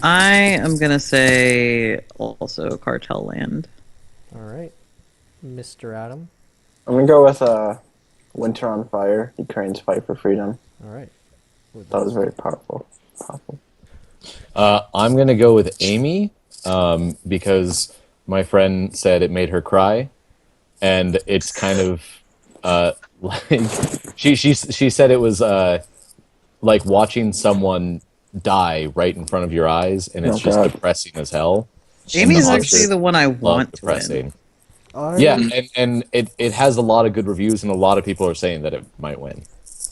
I am gonna say also Cartel Land. All right. Mr. Adam. I'm gonna go with Winter on Fire, Ukraine's Fight for Freedom. All right. That was very powerful. Powerful. I'm going to go with Amy because my friend said it made her cry. And it's kind of like she said it was like watching someone die right in front of your eyes, and it's Oh, just God. depressing as hell. Amy's the actually monster the one I Love want to win. depressing. I, Yeah, and it has a lot of good reviews, and a lot of people are saying that it might win.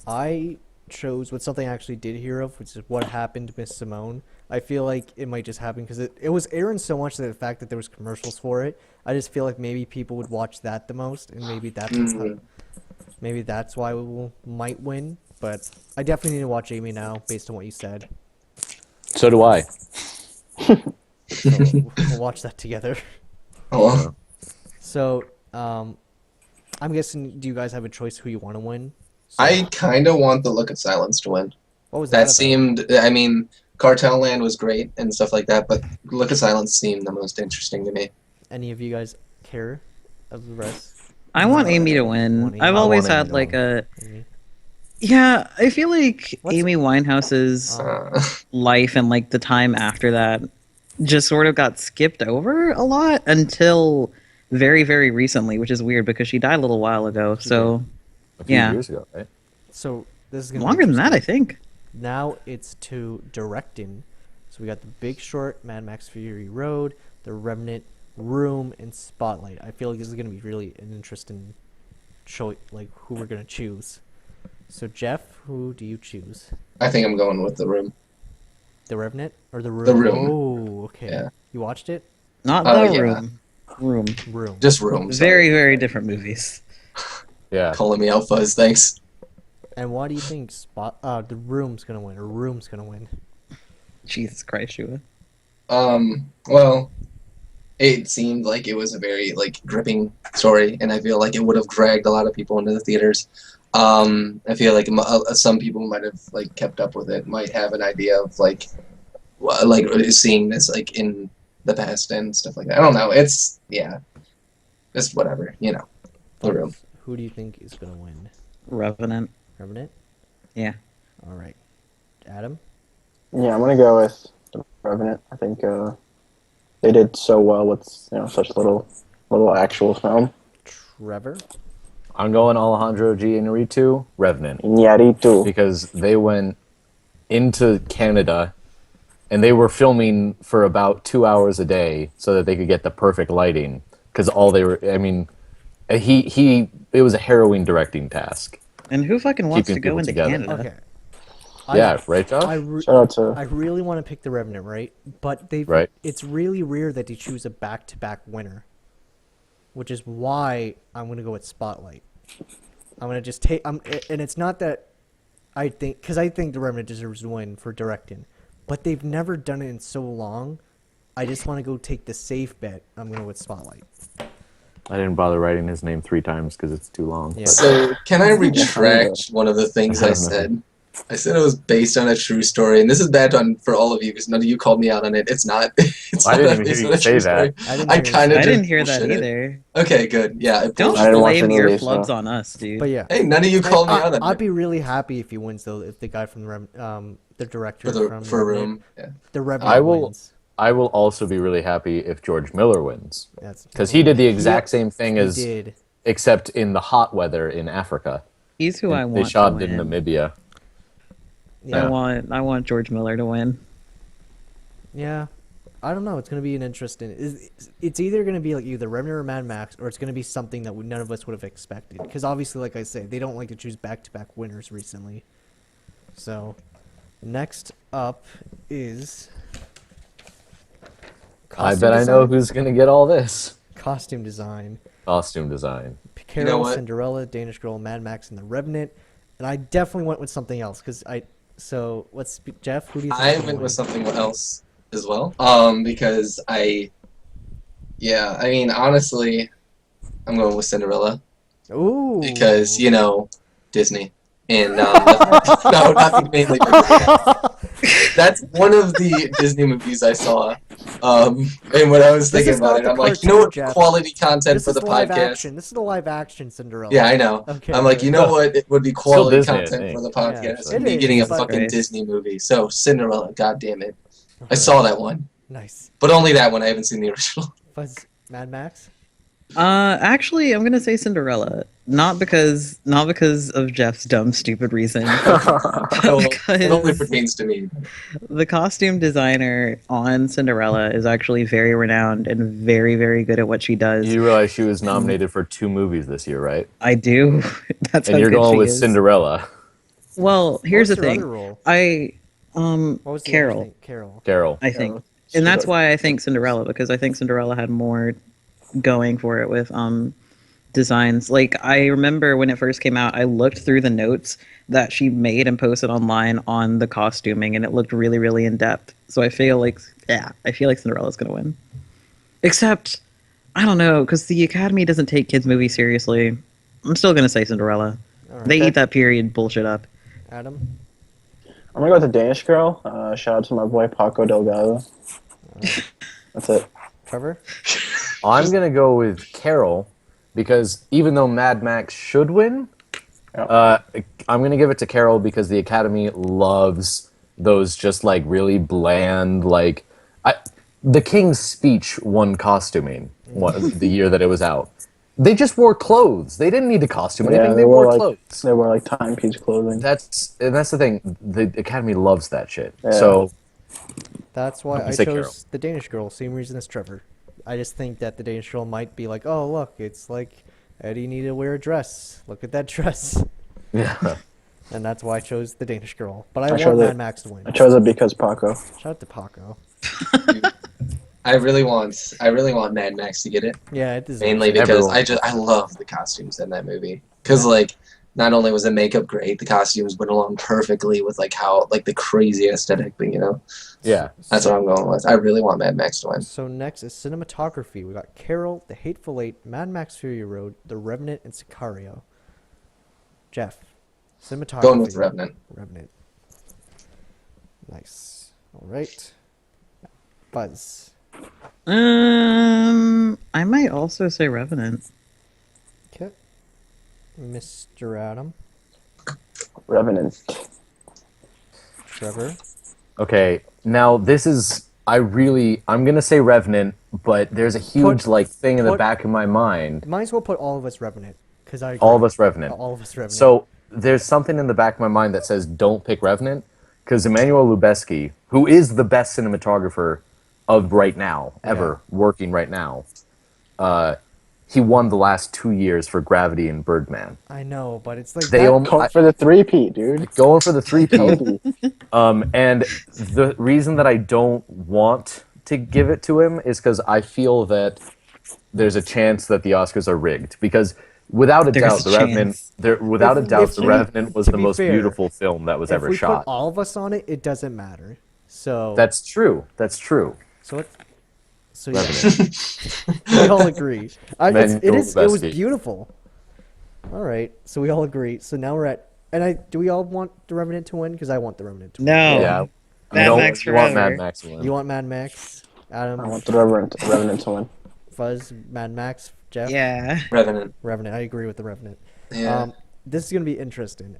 I chose what something I actually did hear of, which is What Happened to Miss Simone. I feel like it might just happen because it was airing so much that the fact that there was commercials for it, I just feel like maybe people would watch that the most, and maybe maybe that's why might win. But I definitely need to watch Amy now, based on what you said. So do I. So we'll watch that together. Oh, well. So, I'm guessing, do you guys have a choice who you want to win? So, I kind of want the Look of Silence to win. what was that That about? seemed. I mean, Cartel Land was great and stuff like that, but Look of Silence seemed the most interesting to me. Any of you guys care of the rest? I want No, Amy to want win. Amy. I've I always want Amy had to like win. a yeah. I feel like What's- Amy Winehouse's life and like the time after that just sort of got skipped over a lot until very, very recently, which is weird because she died a little while ago. So A few Yeah. years ago, right? So, this is going to longer than that, I think. Now it's to directing. So we got The Big Short, Mad Max Fury Road, The Remnant, Room, and Spotlight. I feel like this is going to be really an interesting show, like who we're going to choose. So Jeff, who do you choose? I think I'm going with The Room. The Revenant or The Room? The Room. Oh, okay. Yeah. You watched it? Not Oh, the yeah. room. Room. Room. Just Room. sorry. Very, very different movies. Yeah. Calling me out, Fuzz. Thanks. And why do you think The Room's going to win, or Room's going to win? Jesus Christ, Shua. Well, it seemed like it was a very like gripping story, and I feel like it would have dragged a lot of people into the theaters. I feel like some people might have like kept up with it, might have an idea of like seeing this like in the past and stuff like that. I don't know. It's just whatever, The Room. Who do you think is going to win? Revenant. Revenant? Yeah. All right. Adam? Yeah, I'm gonna go with The Revenant. I think they did so well with such little actual film. Trevor? I'm going Alejandro G. Inarritu, Revenant. Iñárritu. Because they went into Canada and they were filming for about 2 hours a day so that they could get the perfect lighting. Because all they were, I mean, it was a harrowing directing task. And who fucking wants Keeping to go people into together. Canada? Okay. Yeah, right, Josh? Shout out to I really want to pick The Revenant, right? But Right. it's really rare that they choose a back-to-back winner, which is why I'm going to go with Spotlight. I'm going to just take... and it's not that I think... Because I think The Revenant deserves to win for directing. But they've never done it in so long. I just want to go take the safe bet. I'm going to go with Spotlight. I didn't bother writing his name 3 times because it's too long. Yeah. but- So can I retract one of the things I said? I said it was based on a true story, and this is bad for all of you because none of you called me out on it. It's not. It's I not didn't even based hear on you a true say that. story. didn't I hear you kind say of I didn't hear that bullshit it. either. Okay, good. Yeah, it Don't I didn't watch blame the your movie, flubs so- on us, dude. But yeah. Hey, none of you called me out on I'd it be really happy if he wins, though, if the guy from the director for from for The a Revenant- room. Yeah. The Revenant I will- wins. I will also be really happy if George Miller wins. That's Because he did the exact same thing He as, did. except in the hot weather in Africa. He's who I want They to shot in win. Namibia. Yeah. I want George Miller to win. Yeah. I don't know. It's going to be an interesting... It's either going to be like either Revenant or Mad Max, or it's going to be something that none of us would have expected. Because obviously, like I say, they don't like to choose back-to-back winners recently. So, next up is... I bet I know who's going to get all this. Costume design. Costume design. Carol, You know what? Cinderella, Danish Girl, Mad Max, and The Revenant. And I definitely went with something else, because So, let's... Jeff, who do you think? I is gonna went win? with something else as well. Because yeah, I mean, honestly, I'm going with Cinderella Ooh. because Disney, and no, nothing mainly. That's one of the Disney movies I saw. And when I was This thinking is about not it, the I'm like, cartoon, you know what? Jeff. Quality content This for is the live podcast. action. This is the live action Cinderella. Yeah, I know. Okay. I'm like, good. you know what? It would be quality Disney, I content think. for the Yeah, podcast. it and me is, getting a but- fucking Christ. Disney movie. So Cinderella, god damn it. I Alright. saw that one, Nice. but only that one. I haven't seen the original. Fuzz, Mad Max. Actually, I'm gonna say Cinderella. Not because of Jeff's dumb, stupid reason. Well, it only because pertains to me. the costume designer on Cinderella is actually very renowned and very, very good at what she does. You realize she was nominated for 2 movies this year, right? I do. That's And how you're good going she with is. Cinderella. Well, here's the What's her thing. other role? What was the other Carol. thing? Carol. Carol. I think, Yeah, and that's she's why I think Cinderella, because I think Cinderella had more going for it with designs. Like, I remember when it first came out, I looked through the notes that she made and posted online on the costuming, and it looked really, really in depth. So I feel like Cinderella's gonna win. Except, I don't know, because the Academy doesn't take kids' movies seriously. I'm still gonna say Cinderella. All right. They eat that period bullshit up. Adam. I'm gonna go with the Danish Girl. Shout out to my boy Paco Delgado. That's it. Trevor. I'm going to go with Carol because even though Mad Max should win, Yeah. I'm going to give it to Carol because the Academy loves those just like really bland, like... The King's Speech won costuming the year that it was out. They just wore clothes. They didn't need to costume anything. They wore clothes. They wore like timepiece clothing. That's the thing. The Academy loves that shit. Yeah. So That's why I say chose Carol. the Danish Girl. Same reason as Trevor. I just think that the Danish Girl might be like, oh look, it's like Eddie needed to wear a dress. Look at that dress. yeah, And that's why I chose the Danish Girl. But I I want chose Mad it. Max to win. I chose it because Paco. Shout out to Paco. I really want Mad Max to get it, Yeah, it deserves mainly it. because Everyone. I love the costumes in that movie. Because like, not only was the makeup great, the costumes went along perfectly with like how like the crazy aesthetic thing. yeah. That's what I'm going with. I really want Mad Max to win. So next is cinematography. We got Carol, The Hateful Eight, Mad Max Fury Road, The Revenant, and Sicario. Jeff, cinematography. Going with Revenant. Revenant. Nice. All right. Buzz. I might also say Revenant. Okay. Mr. Adam. Revenant. Trevor. Okay, now this is I'm gonna say Revenant, but there's a huge thing in the put- back of my mind. Might as well put all of us Revenant. Because I agree. All of us Revenant. All of us Revenant. So there's something in the back of my mind that says don't pick Revenant, because Emmanuel Lubezki, who is the best cinematographer of right now, ever working right now, he won the last 2 years for Gravity and Birdman. I know, but it's like They that. Going for the three-peat, dude. Going for the three-peat. Kobe. And the reason that I don't want to give it to him is because I feel that there's a chance that the Oscars are rigged. Because without a doubt, The Revenant, The Revenant was to the be most fair, beautiful film that was If ever we shot. put all of us on it, it doesn't matter. So That's true. That's true. so it, so yeah, Revenant. we all agree. It was Lubezki. beautiful. All right, so we all agree. So now we're at. Do we all want the Revenant to win? Because I want the Revenant to win. No. Yeah. Mad Max You want forever. Mad Max to win. You want Mad Max? Adam, I want the Revenant to win. Fuzz, Mad Max, Jeff, Yeah. Revenant. Revenant. I agree with the Revenant. Yeah. This is gonna be interesting.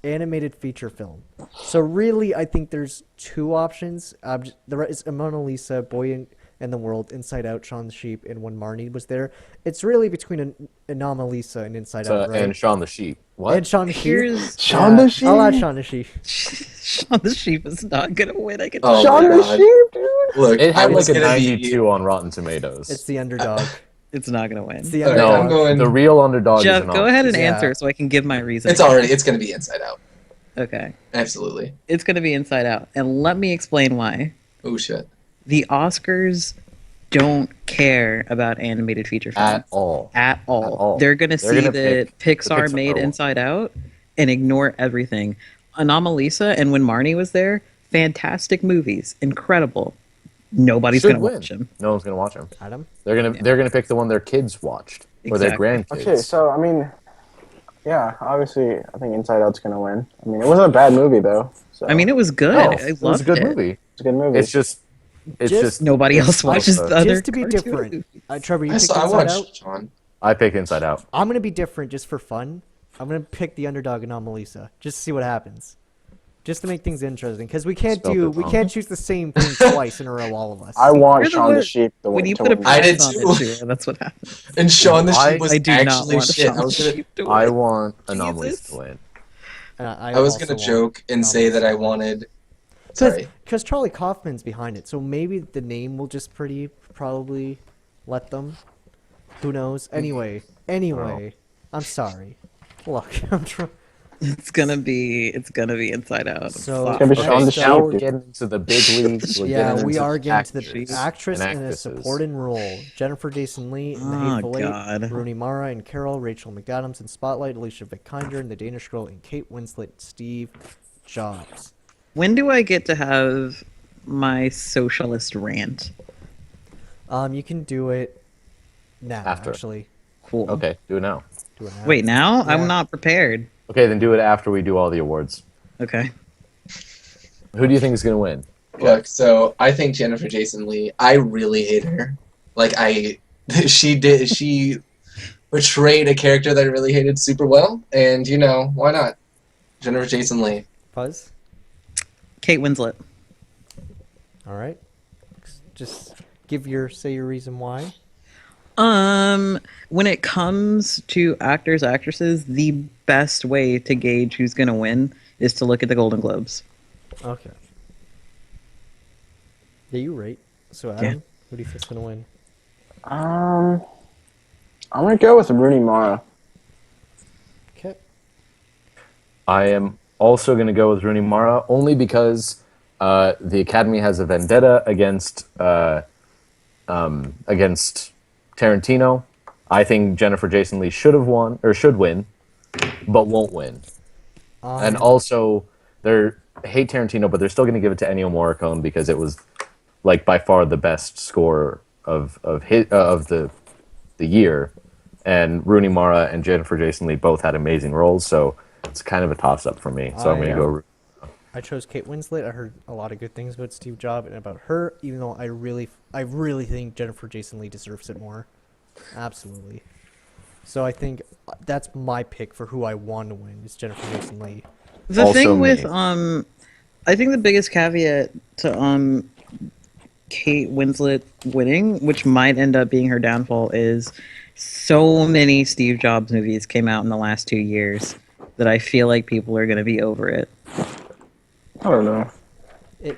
Animated feature film. So really, I think there's two options. It's Mona Lisa, Boy and the World, Inside Out, Shaun the Sheep, and When Marnie Was There. It's really between Anomalisa and Inside Out, right? And Shaun the Sheep. What? And Shaun the Sheep. Here's Shaun the Sheep. I'll add Shaun the Sheep. Shaun the Sheep is not gonna win. I can Oh, Shaun my the God. Sheep, dude. Look, It I had was like a gonna be. 92 on Rotten Tomatoes. It's the underdog. It's not gonna win. It's the All right, underdog. I'm going. The real underdog Jeff, is go ahead and Yeah. answer so I can give my reason. It's gonna be Inside Out. Okay. Absolutely. It's gonna be Inside Out. And let me explain why. Oh shit. The Oscars don't care about animated feature films. At all. At all. At all. They're gonna They're see gonna that pick the Pixar Pixar made one. Inside Out and ignore everything. Anomalisa and When Marnie Was There, fantastic movies. Incredible. Nobody's Should gonna win. watch them. No one's gonna watch them. Adam. They're gonna pick the one their kids watched or their Exactly. grandkids. Okay, so I mean, yeah, obviously, I think Inside Out's gonna win. I mean, it wasn't a bad movie though. So I mean, it was good. No, I it was loved a good it. movie. it's a good movie. It's just Nobody else it's watches supposed the to- other Just to be cartoon different. movies. Trevor, you I, picked saw, I Inside Out. watched Sean. I pick Inside Out. I'm gonna be different just for fun. I'm gonna pick the underdog Anomalisa just to see what happens, just to make things interesting. Because we can't Spelled it wrong. choose the same thing twice in a row, all of us. I want You're the Shaun the one- Sheep to win. When you to put a win. I did price on too. it, too, and that's what happened. And Shaun the I- Sheep was I do not actually want shit. Shaun I was the gonna, Sheep to I win. want Jesus. Anomalies to win. I was gonna joke and say that I wanted. Sorry. Because Charlie Kaufman's behind it, so maybe the name will just probably let them. Who knows? Anyway, I'm sorry. Look, I'm trying. It's gonna be Inside Out. So- Fuck. It's gonna be Shaun the Okay, Sheep. Now we're dude. getting into the big leagues. We're Yeah, getting we into are getting to actors the actress and in a actresses. supporting role. Jennifer Jason Leigh in The Oh, Hateful Eight, God. Rooney Mara and Carol, Rachel McAdams in Spotlight, Alicia Vikander in The Danish Girl, and Kate Winslet, Steve Jobs. When do I get to have my socialist rant? You can do it now. After. Actually, Cool. Okay, do it now. do it now. Wait, now? Yeah. I'm not prepared. Okay, then do it after we do all the awards. Okay. Who do you think is gonna win? Look, so I think Jennifer Jason Leigh. I really hate her. Like she portrayed a character that I really hated super well, and why not? Jennifer Jason Leigh. Fuzz. Kate Winslet. All right. Just say your reason why. When it comes to actors, actresses, the best way to gauge who's gonna win is to look at the Golden Globes. Okay. Yeah, you're right. So Adam, who do you think's gonna win? I'm gonna go with Rooney Mara. Okay. I am also gonna go with Rooney Mara only because the Academy has a vendetta against Tarantino. I think Jennifer Jason Leigh should win, but won't win. And also, they hate Tarantino, but they're still going to give it to Ennio Morricone because it was, like, by far the best score of the year. And Rooney Mara and Jennifer Jason Leigh both had amazing roles, so it's kind of a toss-up for me. So I'm going to go. I chose Kate Winslet. I heard a lot of good things about Steve Jobs and about her, even though I really think Jennifer Jason Leigh deserves it more. Absolutely. So I think that's my pick for who I want to win is Jennifer Jason Leigh. The Also thing with me. I think the biggest caveat to Kate Winslet winning, which might end up being her downfall, is so many Steve Jobs movies came out in the last 2 years that I feel like people are going to be over it. I don't know.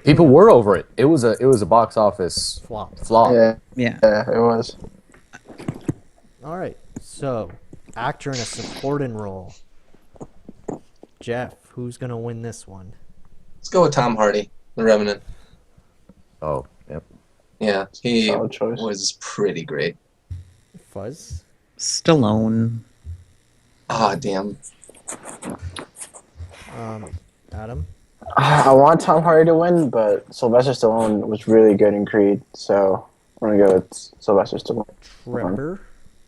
People were over it. It was a box office Flop. flop. Yeah, Yeah. it was. All right. So, actor in a supporting role. Jeff, who's gonna win this one? Let's go with Tom Hardy, The Revenant. Oh, yep. Yeah, he Solid choice. was pretty great. Fuzz. Stallone. Ah, damn. Adam. I want Tom Hardy to win, but Sylvester Stallone was really good in Creed, so I'm gonna go with Sylvester Stallone. Trevor.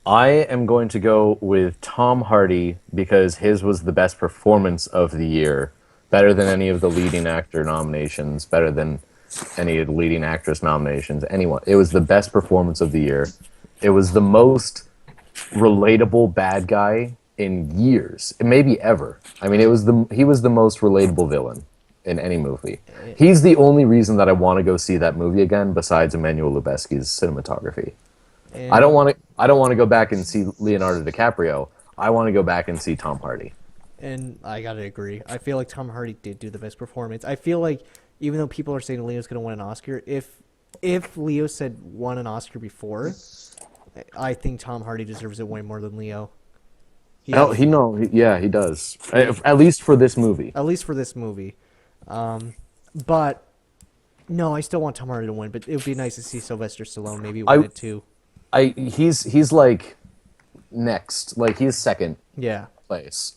I am going to go with Tom Hardy because his was the best performance of the year. Better than any of the leading actor nominations, better than any of the leading actress nominations, anyone. It was the best performance of the year. It was the most relatable bad guy in years, maybe ever. I mean, he was the most relatable villain in any movie. He's the only reason that I want to go see that movie again, besides Emmanuel Lubezki's cinematography. And I don't want to go back and see Leonardo DiCaprio. I want to go back and see Tom Hardy. And I gotta agree. I feel like Tom Hardy did do the best performance. I feel like even though people are saying Leo's gonna win an Oscar, if Leo said won an Oscar before, I think Tom Hardy deserves it way more than Leo. He does. At least for this movie. At least for this movie. But no, I still want Tom Hardy to win. But it would be nice to see Sylvester Stallone maybe win it too. He's like next, like he's second Yeah. place.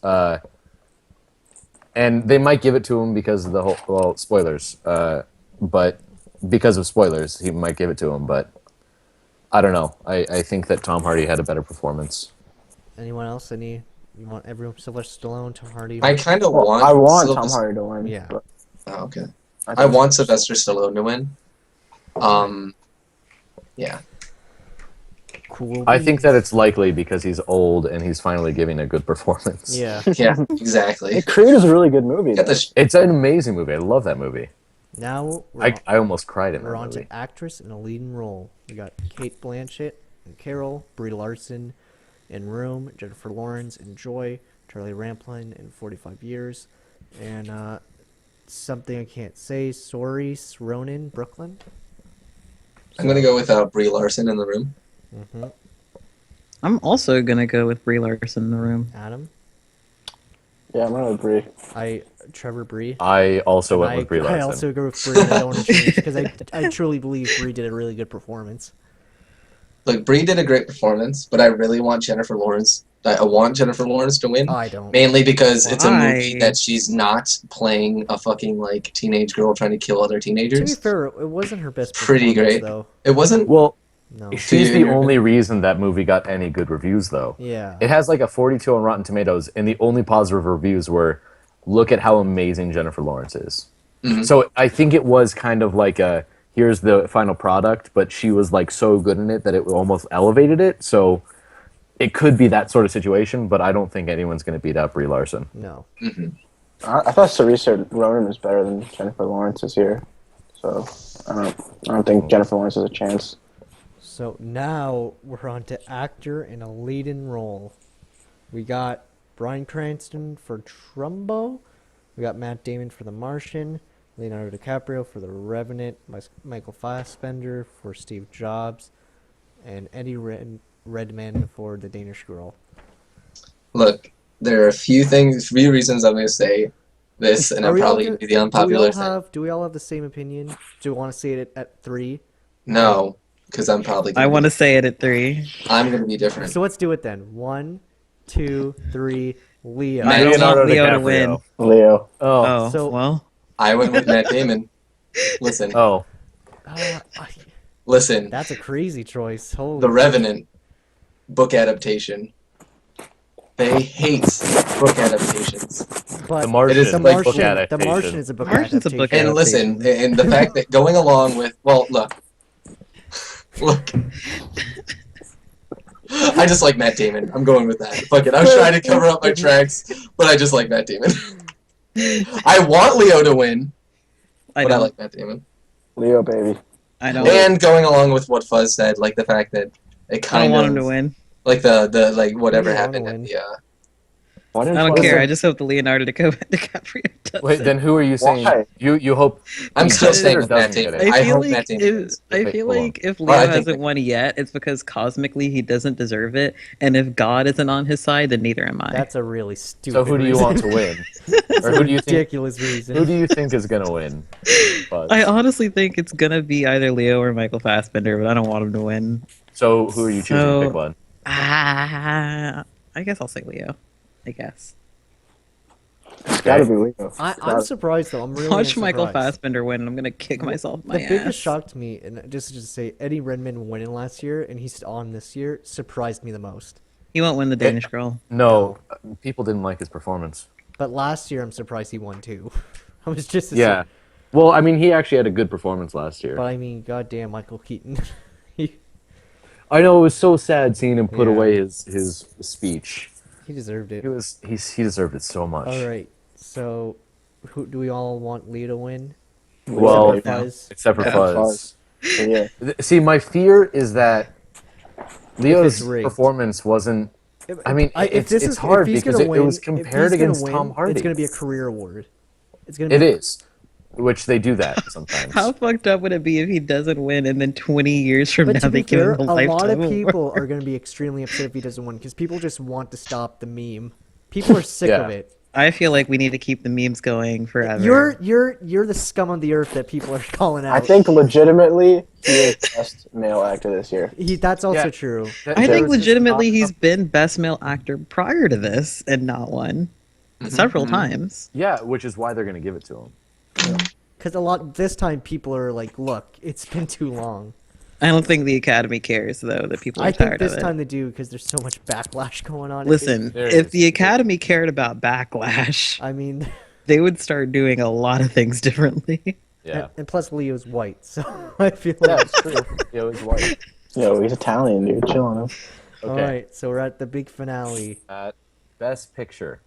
And they might give it to him because of the whole spoilers. But because of spoilers, he might give it to him. But I don't know. I think that Tom Hardy had a better performance. Anyone else? You want everyone? Sylvester Stallone, Tom Hardy. I kind of want. I want Tom Sylvester- Hardy to win. Yeah. But Oh, okay. I think want Sylvester Stallone to win. Yeah. Cool. I think that it's likely because he's old and he's finally giving a good performance. Yeah. Yeah, exactly. Creed is a really good movie. Got though. the It's an amazing movie. I love that movie. Now I almost cried in that we're on movie. to actress in a leading role. We got Kate Blanchett and Carol, Brie Larson in Room, Jennifer Lawrence in Joy, Charlie Rampling in 45 Years, and something I can't say, Saoirse Ronan, Brooklyn. I'm gonna go with Brie Larson in The Room. Mm-hmm. I'm also gonna go with Brie Larson in The Room. Adam, Yeah, I'm gonna agree. Trevor, Brie. I also went with Brie Larson. I also agree with Brie. And I don't want to change because I truly believe Brie did a really good performance. Look, Brie did a great performance, but I really want Jennifer Lawrence. I want Jennifer Lawrence to win. I don't. Mainly because it's a movie Why? that she's not playing a fucking like teenage girl trying to kill other To be teenagers. fair, it wasn't her best Pretty performance, great. though. It wasn't. Well, No. she's the You're- only reason that movie got any good reviews, though. Yeah. It has like a 42 on Rotten Tomatoes, and the only positive reviews were, look at how amazing Jennifer Lawrence is. Mhm. So I think it was kind of like here's the final product, but she was like so good in it that it almost elevated it. So it could be that sort of situation, but I don't think anyone's going to beat out Brie Larson. No. I thought Saoirse Ronan was better than Jennifer Lawrence this year, so I don't think Jennifer Lawrence has a chance. So now we're on to actor in a leading role. We got Bryan Cranston for Trumbo. We got Matt Damon for The Martian. Leonardo DiCaprio for The Revenant. Michael Fassbender for Steve Jobs. And Eddie Redmayne for The Danish Girl. Look, there are a few reasons I'm going to say this, and Are I'm we all probably gonna- going to be the unpopular thing. Do we all have the same opinion? Do we want to say it at 3? No, because I'm probably. I want to say it at 3. I'm going to be different. So let's do it then. 1, 2, 3. Leo. Matt I don't Leonardo want Leo to DiCaprio. win. Leo. Oh, So- well. I went with Matt Damon. Listen, Oh, listen. That's a crazy choice. Holy The Revenant book adaptation. They hate book adaptations. But The Martian. It is The like book Martian, the adaptation. Martian is a book Martian's a book adaptation. And listen, and the fact that going along with look, I just like Matt Damon. I'm going with that. Fuck it. I was trying to cover up my tracks, but I just like Matt Damon. I want Leo to win, I but I don't. like Matt Damon. Leo, baby. I don't. And going along with what Fuzz said, like the fact that it I kind don't of want him to win. like the like whatever You wanna happened at win. the What in I don't 20 care. I just hope the Leonardo DiCaprio does Wait, it. then who are you saying? Why? You hope I'm he still gets it staying or with Matt doesn't get Damon. it? I I feel hope Matt like Damon if wins. I Wait, feel hold on. like if Well, Leo I think hasn't won yet, it's because cosmically he doesn't deserve it, and if God isn't on his side, then neither am I. That's a really stupid. So who do you reason. want to win? That's Or a who do you think? ridiculous reason. Who do you think is gonna win? Buzz. I honestly think it's gonna be either Leo or Michael Fassbender, but I don't want him to win. So who are you choosing? So- Pick one. I guess I'll say Leo. I guess. It's gotta be Leo. I'm surprised though. I'm really Watch Michael surprised. Fassbender win, and I'm gonna kick myself in my The ass. biggest shock to me, and just to say, Eddie Redmayne winning last year and he's on this year surprised me the most. He won't win the Danish Girl. No, people didn't like his performance. But last year, I'm surprised he won too. I was just Yeah. Well, I mean, he actually had a good performance last year. But I mean, goddamn, Michael Keaton. he I know it was so sad seeing him put Yeah. away his speech. deserved it. He deserved it so much. All right, so who do we all want Leo to win? Well, Except for Fuzz? except for Yeah, Fuzz. So, yeah. See, my fear is that Leo's rigged. performance wasn't. I mean, if it's this it's is, hard if he's because gonna win, it was if compared he's gonna against win, Tom Hardy. It's going to be a career award. It's going to It be. is, which they do that sometimes. How fucked up would it be if he doesn't win, and then 20 years from But now to they be give fair, him a a lot of lifetime award? people are going to be extremely upset if he doesn't win because people just want to stop the meme. People are sick of Yeah. it. I feel like we need to keep the memes going forever. You're the scum of the earth that people are calling out. I think legitimately he is the best male actor this year. That's also Yeah. true. That- I there think was just legitimately not he's enough- been best male actor prior to this and not won several times. Yeah, which is why they're going to give it to him. Because this time people are like, look, it's been too long. I don't think the Academy cares though that people are I think tired this of it. time they do because there's so much backlash going on. Listen, There it if is. the Academy cared about backlash, I mean, they would start doing a lot of things differently. Yeah, and plus Leo's white, so I feel yeah, like. it's true. Yeah, it was white. Yo, he's Italian, dude. Chill on him. Okay. All right, so we're at the big finale. Best picture.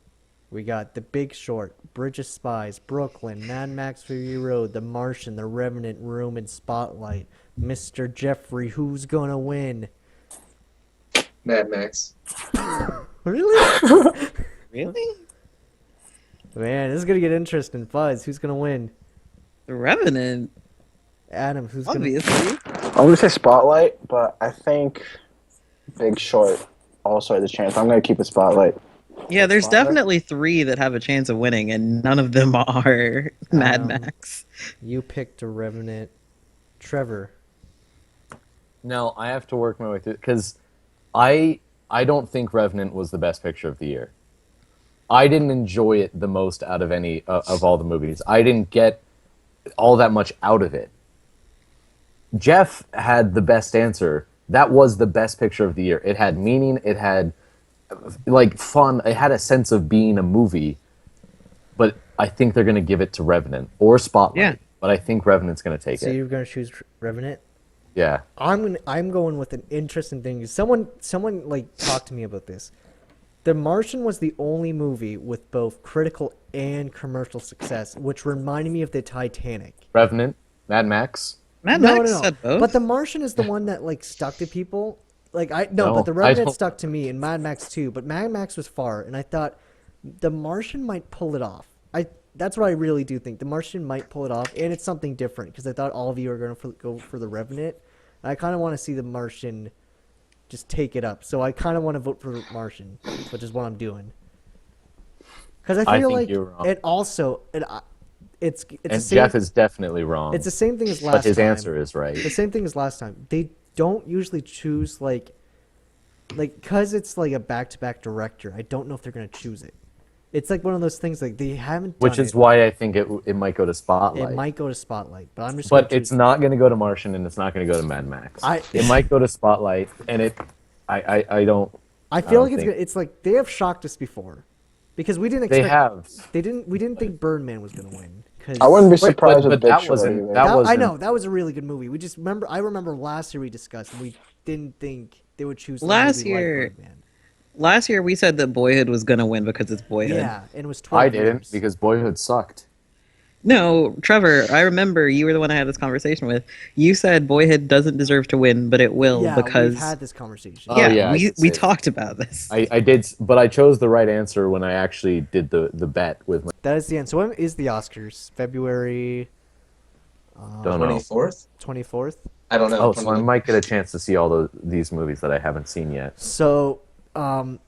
We got The Big Short, Bridge of Spies, Brooklyn, Mad Max Fury Road, The Martian, The Revenant, Room, and Spotlight. Mr. Jeffrey, who's gonna win? Mad Max. Really? Really? Man, this is gonna get interesting. Fuzz, who's gonna win? The Revenant, Adam, who's gonna obviously. I'm gonna say Spotlight, but I think Big Short also has a chance. I'm gonna keep it Spotlight. Yeah, there's Spotlight? definitely 3 that have a chance of winning, and none of them are Mad Max. You picked a Revenant. Trevor. Now I have to work my way through because I don't think Revenant was the best picture of the year. I didn't enjoy it the most out of any of all the movies. I didn't get all that much out of it. Jeff had the best answer. That was the best picture of the year. It had meaning. It had like fun. It had a sense of being a movie. But I think they're going to give it to Revenant or Spotlight. Yeah. But I think Revenant's going to take So it. you're gonna choose Revenant? Yeah. I'm going with an interesting thing. Someone like talked to me about this. The Martian was the only movie with both critical and commercial success, which reminded me of the Titanic. Revenant, Mad Max. Mad No, Max no, no. said both. But The Martian is the one that like stuck to people. Like No, but The I Revenant don't- stuck to me and Mad Max too. But Mad Max was far, and I thought The Martian might pull it off. That's what I really do think. The Martian might pull it off, and it's something different because I thought all of you are going to go for The Revenant. I kind of want to see The Martian just take it up. So I kind of want to vote for The Martian, which is what I'm doing. Because I I feel think like you're wrong. it also it's the And same. Jeff is definitely wrong. It's the same thing as last but his time. answer is right. The same thing as last time. They don't usually choose like because it's like a back-to-back director. I don't know if they're gonna choose it. It's like one of those things like they haven't done Which is it. why I think it might go to Spotlight. It might go to Spotlight, but I'm just. But gonna it's choose- not going to go to Martian, and it's not going to go to Mad Max. I- It might go to Spotlight, and I don't. I feel like don't think- it's like they have shocked us before, because we didn't They expect. have. We didn't think Birdman was gonna win. 'Cause I wouldn't be Wait, surprised but with Big that Short wasn't- either. that I wasn't- know that was a really good movie. We just remember. I remember last year we discussed, and we didn't think they would choose. someone Last maybe like year- Birdman. Last year we said that Boyhood was gonna win because it's Boyhood. Yeah, and it was 12 I didn't years. because Boyhood sucked. No, Trevor, I remember you were the one I had this conversation with. You said Boyhood doesn't deserve to win, but it will Yeah, because we've had this conversation. Oh, yeah, I we did we say that. talked about this. I did, but I chose the right answer when I actually did the bet with my. That is the end. So when is the Oscars? February Don't know. 24th? 24th? I don't know. Oh, so I might get a chance to see all these movies that I haven't seen yet. So, No,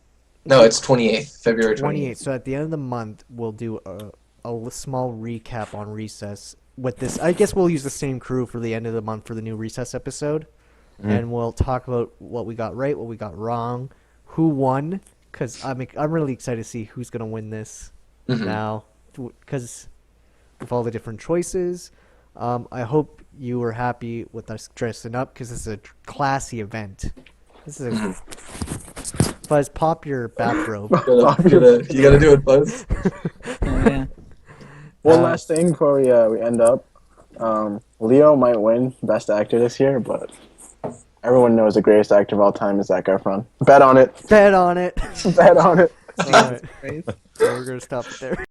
it's 28th, February 28th. 28th. So at the end of the month, we'll do a small recap on Recess with this. I guess we'll use the same crew for the end of the month for the new Recess episode. And we'll talk about what we got right, what we got wrong, who won, because I'm really excited to see who's going to win this now, because with all the different choices. I hope you were happy with us dressing up, because this is a classy event. This is a... Buzz, pop your bathrobe. You gotta do it, Buzz. Oh, yeah. One last thing before we end up. Leo might win Best Actor this year, but everyone knows the greatest actor of all time is Zac Efron. Bet on it. Bet on it. Bet on it. All right. Right. So we're going to stop it there.